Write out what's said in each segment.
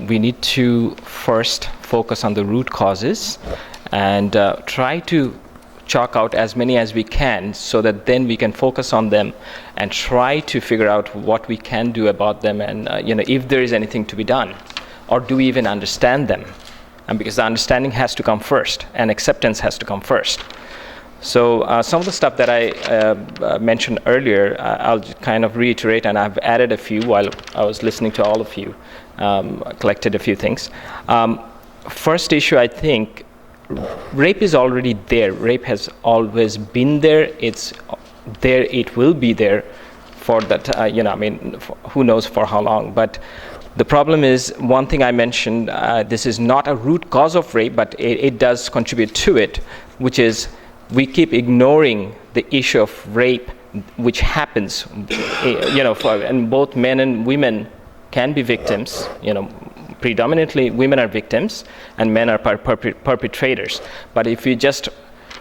we need to first focus on the root causes and try to chalk out as many as we can so that then we can focus on them and try to figure out what we can do about them and if there is anything to be done, or do we even understand them? And because the understanding has to come first and acceptance has to come first. So some of the stuff that I mentioned earlier, I'll kind of reiterate, and I've added a few while I was listening to all of you, collected a few things. First issue, I think, rape is already there. Rape has always been there. It's there. It will be there for that. Who knows for how long? But the problem is, one thing I mentioned. This is not a root cause of rape, but it does contribute to it, which is we keep ignoring the issue of rape, which happens. And both men and women can be victims. Predominantly women are victims and men are perpetrators. But if you just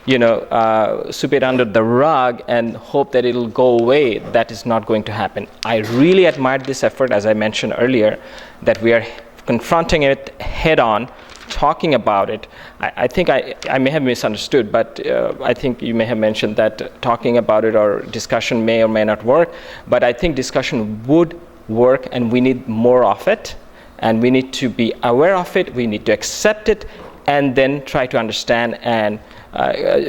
sweep it under the rug and hope that it'll go away, that is not going to happen. I really admired this effort, as I mentioned earlier, that we are confronting it head on, talking about it. I think I may have misunderstood, but I think you may have mentioned that talking about it or discussion may or may not work, but I think discussion would work, and we need more of it. And we need to be aware of it, we need to accept it, and then try to understand and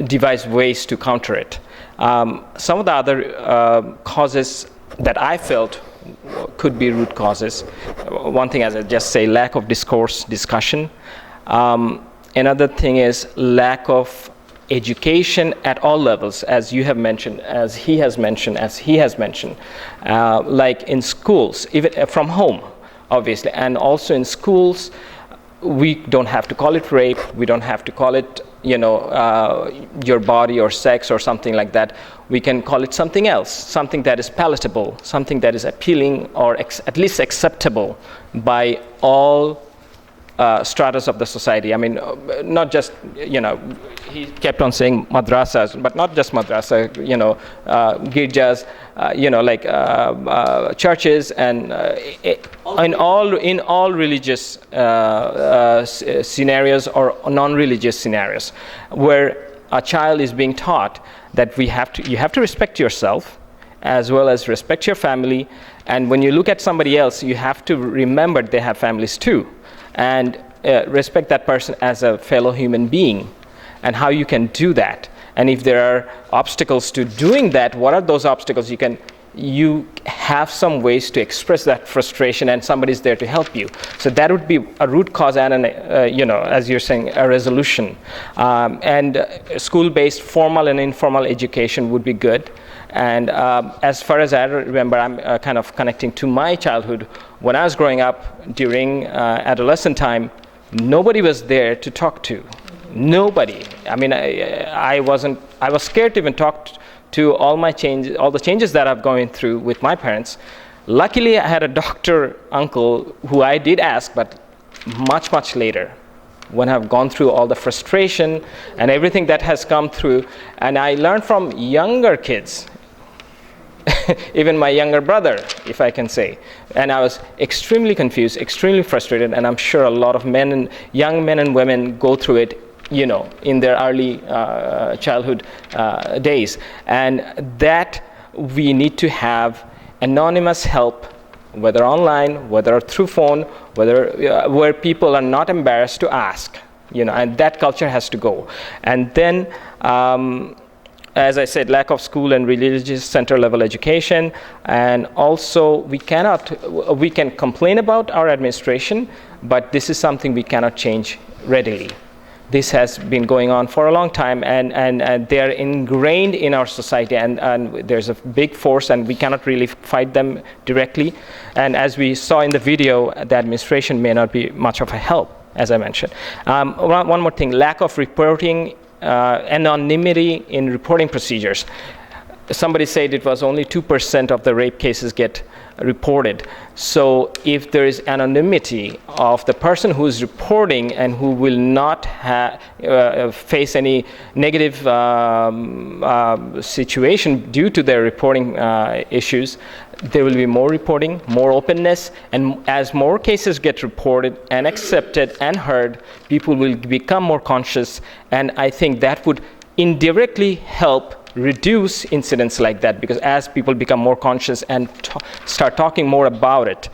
devise ways to counter it. Some of the other causes that I felt could be root causes. One thing, as I just say, lack of discussion. Another thing is lack of education at all levels, as you have mentioned, as he has mentioned, like in schools, even from home. Obviously, and also in schools, we don't have to call it rape. We don't have to call it, your body or sex or something like that. We can call it something else, something that is palatable, something that is appealing or at least acceptable by all stratas of the society. I mean, not just, he kept on saying madrasas, but not just madrasa, girjas, churches, and in all religious scenarios or non-religious scenarios, where a child is being taught that you have to respect yourself as well as respect your family, and when you look at somebody else, you have to remember they have families too, and respect that person as a fellow human being, and how you can do that. And if there are obstacles to doing that, what are those obstacles? You have some ways to express that frustration, and somebody's there to help you. So that would be a root cause and as you're saying, a resolution. And school-based formal and informal education would be good. And as far as I remember, I'm kind of connecting to my childhood. When I was growing up during adolescent time, nobody was there to talk to. Nobody. I mean, I was scared to even talk to all the changes that I've going through with my parents. Luckily, I had a doctor uncle who I did ask, but much later, when I've gone through all the frustration and everything that has come through, and I learned from younger kids, even my younger brother, if I can say. And I was extremely confused, extremely frustrated, and I'm sure a lot of young men and women go through it, in their early childhood days. And that we need to have anonymous help, whether online, whether through phone, where people are not embarrassed to ask, and that culture has to go. And then, as I said, lack of school and religious center level education, and also we can complain about our administration, but this is something we cannot change readily. This has been going on for a long time, and they are ingrained in our society, and there's a big force, and we cannot really fight them directly. And as we saw in the video, the administration may not be much of a help, as I mentioned. One more thing, lack of reporting, anonymity in reporting procedures. somebody said it was only 2% of the rape cases get reported. So if there is anonymity of the person who is reporting and who will not face any negative situation due to their reporting issues, there will be more reporting, more openness, and as more cases get reported and accepted and heard, people will become more conscious, and I think that would indirectly help reduce incidents like that, because as people become more conscious and start talking more about it,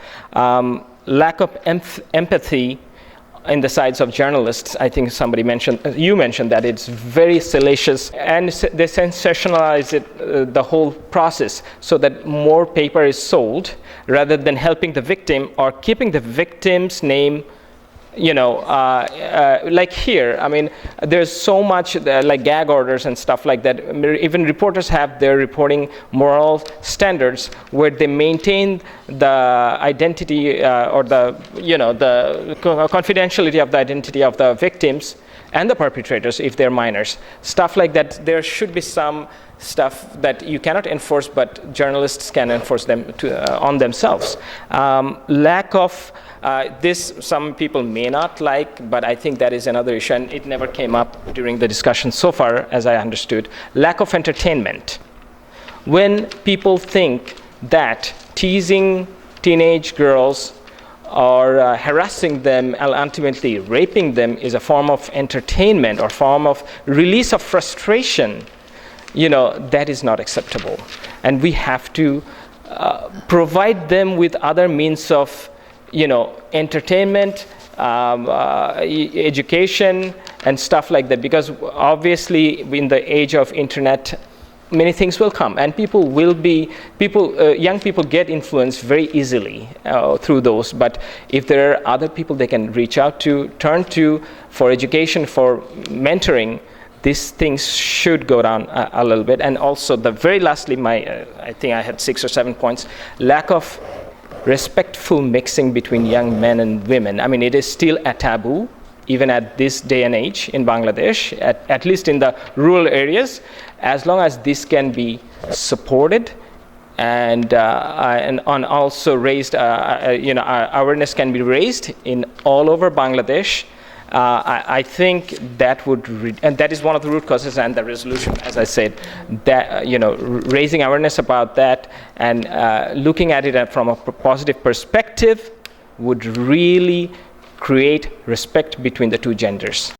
lack of empathy in the sides of journalists, I think somebody mentioned, you mentioned that it's very salacious, and they sensationalize it, the whole process, so that more paper is sold rather than helping the victim or keeping the victim's name. Like here, I mean, there's so much like gag orders and stuff like that. Even reporters have their reporting moral standards where they maintain the identity or the confidentiality of the identity of the victims and the perpetrators if they're minors. Stuff like that. There should be some stuff that you cannot enforce, but journalists can enforce them on themselves. Lack of this, some people may not like, but I think that is another issue, and it never came up during the discussion so far, as I understood. Lack of entertainment. When people think that teasing teenage girls or harassing them and ultimately raping them is a form of entertainment or form of release of frustration, that is not acceptable. And we have to provide them with other means of entertainment, education, and stuff like that, because obviously in the age of internet, many things will come, and young people get influenced very easily through those. But if there are other people they can reach out to, turn to for education, for mentoring, these things should go down a little bit. And also, the very lastly, I think I had 6 or 7 points. Lack of respectful mixing between young men and women. I mean, it is still a taboo, even at this day and age in Bangladesh, at least in the rural areas. As long as this can be supported and also raised, awareness can be raised in all over Bangladesh, I think that would, and that is one of the root causes and the resolution, as I said, that, raising awareness about that and looking at it from a positive perspective would really create respect between the two genders.